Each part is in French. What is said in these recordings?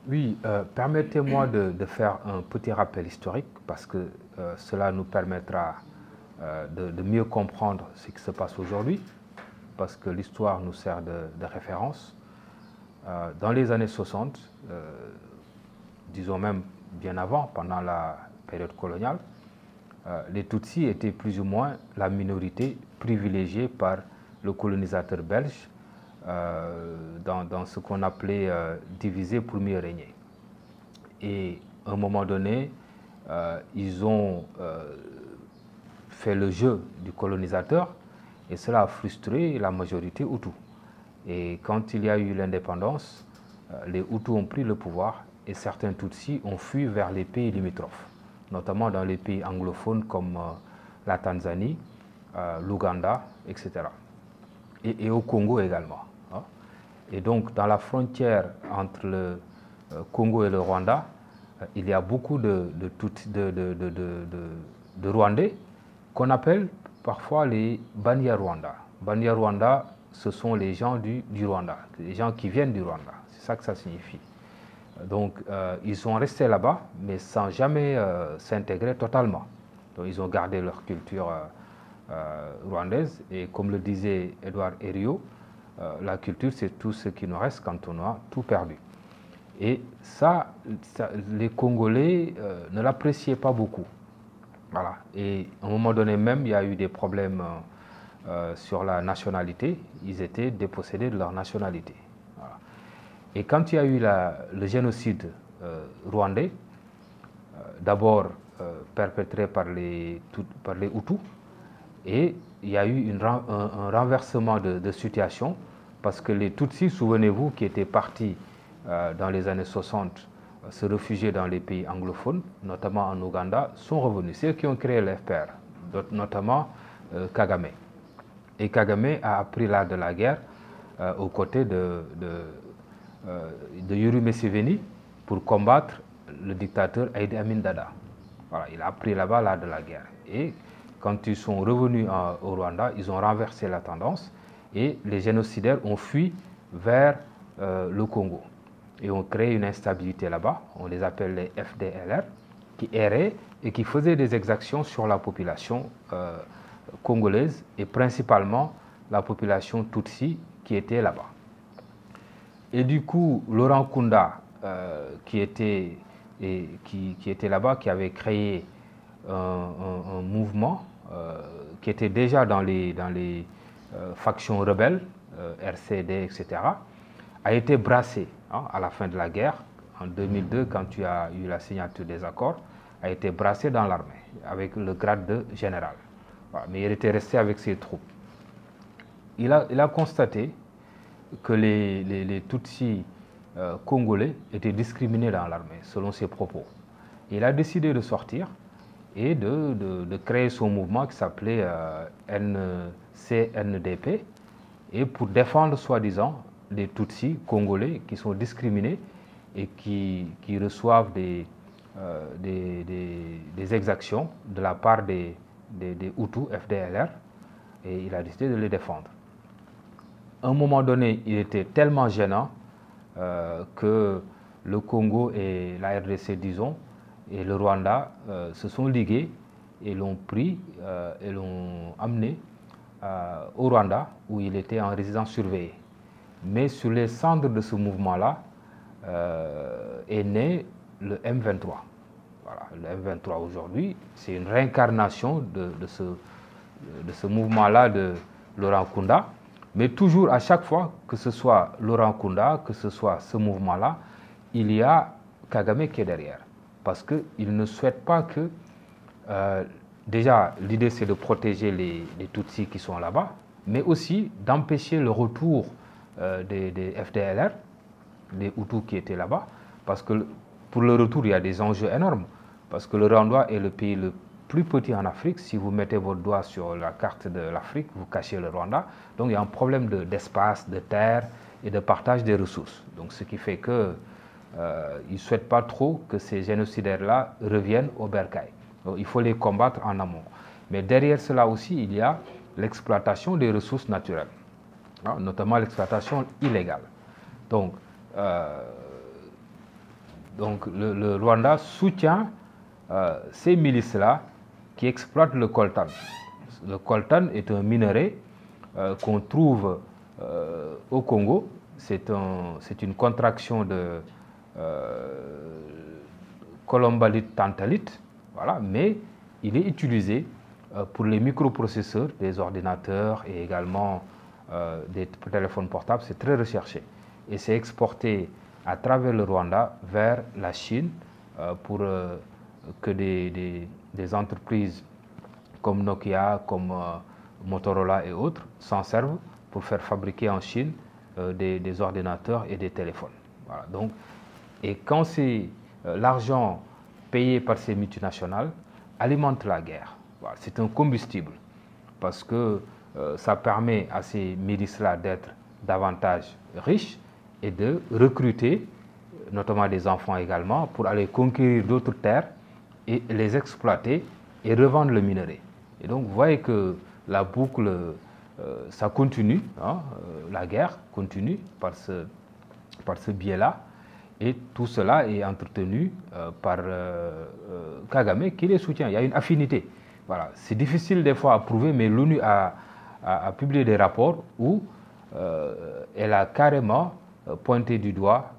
Oui, permettez-moi de faire un petit rappel historique parce que cela nous permettra de mieux comprendre ce qui se passe aujourd'hui, parce que l'histoire nous sert de référence. Dans les années 60, disons même bien avant, pendant la période coloniale, les Tutsis étaient plus ou moins la minorité privilégiée par le colonisateur belge dans ce qu'on appelait diviser pour mieux régner. Et à un moment donné, ils ont fait le jeu du colonisateur et cela a frustré la majorité Hutu. Et quand il y a eu l'indépendance, les Hutus ont pris le pouvoir et certains Tutsis ont fui vers les pays limitrophes, notamment dans les pays anglophones comme la Tanzanie, l'Ouganda, etc. Et au Congo également. Hein. Et donc, dans la frontière entre le Congo et le Rwanda, il y a beaucoup de Rwandais qu'on appelle parfois les Banyarwanda. Banyarwanda, ce sont les gens du Rwanda, les gens qui viennent du Rwanda. C'est ça que ça signifie. Donc, ils sont restés là-bas, mais sans jamais s'intégrer totalement. Donc, ils ont gardé leur culture rwandaise. Et comme le disait Edouard Herriot, la culture, c'est tout ce qui nous reste quand on a tout perdu. Et ça les Congolais ne l'appréciaient pas beaucoup. Voilà. Et à un moment donné même, il y a eu des problèmes sur la nationalité. Ils étaient dépossédés de leur nationalité. Voilà. Et quand il y a eu le génocide rwandais, d'abord perpétré par les Hutus, et il y a eu un renversement de situation parce que les Tutsis, souvenez-vous, qui étaient partis dans les années 60 se réfugier dans les pays anglophones, notamment en Ouganda, sont revenus. C'est eux qui ont créé l'FPR, notamment Kagame. Et Kagame a appris l'art de la guerre aux côtés de Yoweri Museveni pour combattre le dictateur Idi Amin Dada. Voilà, il a appris là-bas l'art de la guerre. Et quand ils sont revenus au Rwanda, ils ont renversé la tendance et les génocidaires ont fui vers le Congo. Et ont créé une instabilité là-bas, on les appelle les FDLR, qui erraient et qui faisaient des exactions sur la population congolaise et principalement la population Tutsi qui était là-bas. Et du coup, Laurent Kunda, qui était là-bas, qui avait créé un mouvement qui était déjà dans les factions rebelles, RCD, etc., a été brassé à la fin de la guerre, en 2002, quand il y a eu la signature des accords, a été brassé dans l'armée, avec le grade de général. Voilà, mais il était resté avec ses troupes. Il a constaté que les Tutsis congolais étaient discriminés dans l'armée, selon ses propos. Il a décidé de sortir et de créer son mouvement qui s'appelait CNDP, et pour défendre, soi-disant, des Tutsis congolais qui sont discriminés et qui reçoivent des exactions de la part des Hutus, FDLR, et il a décidé de les défendre. À un moment donné, il était tellement gênant que le Congo et la RDC, disons, et le Rwanda se sont ligués et l'ont pris et l'ont amené au Rwanda, où il était en résidence surveillée. Mais sur les cendres de ce mouvement-là est né le M23. Voilà, le M23 aujourd'hui, c'est une réincarnation de ce mouvement-là de Laurent Kunda. Mais toujours, à chaque fois, que ce soit Laurent Kunda, que ce soit ce mouvement-là, il y a Kagame qui est derrière. Parce qu'il ne souhaite pas que... déjà, l'idée, c'est de protéger les Tutsis qui sont là-bas, mais aussi d'empêcher le retour des FDLR, des Hutus qui étaient là-bas, parce que pour le retour, il y a des enjeux énormes, parce que le Rwanda est le pays le plus petit en Afrique. Si vous mettez votre doigt sur la carte de l'Afrique, vous cachez le Rwanda. Donc il y a un problème d'espace, de terre et de partage des ressources. Donc ce qui fait qu'ils ne souhaitent pas trop que ces génocidaires-là reviennent au bercail. Donc il faut les combattre en amont. Mais derrière cela aussi, il y a l'exploitation des ressources naturelles, notamment l'exploitation illégale. Donc, Donc le Rwanda soutient ces milices-là qui exploitent le coltan. Le coltan est un minerai qu'on trouve au Congo. C'est une contraction de colombalite tantalite, voilà, mais il est utilisé pour les microprocesseurs des ordinateurs et également des téléphones portables. C'est très recherché et c'est exporté à travers le Rwanda vers la Chine pour que des entreprises comme Nokia, comme Motorola et autres s'en servent pour faire fabriquer en Chine des ordinateurs et des téléphones. Voilà, donc, et quand c'est l'argent payé par ces multinationales alimente la guerre. Voilà, c'est un combustible parce que ça permet à ces milices-là d'être davantage riches et de recruter, notamment des enfants également, pour aller conquérir d'autres terres et les exploiter et revendre le minerai. Et donc vous voyez que la boucle, ça continue, hein, la guerre continue par ce biais-là. Et tout cela est entretenu par Kagame qui les soutient. Il y a une affinité. Voilà. C'est difficile des fois à prouver, mais l'ONU a publié des rapports où elle a carrément pointé du doigt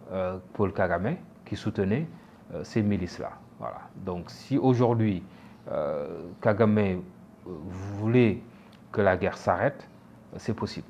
Paul Kagame qui soutenait ces milices-là. Voilà. Donc si aujourd'hui Kagame voulait que la guerre s'arrête, c'est possible.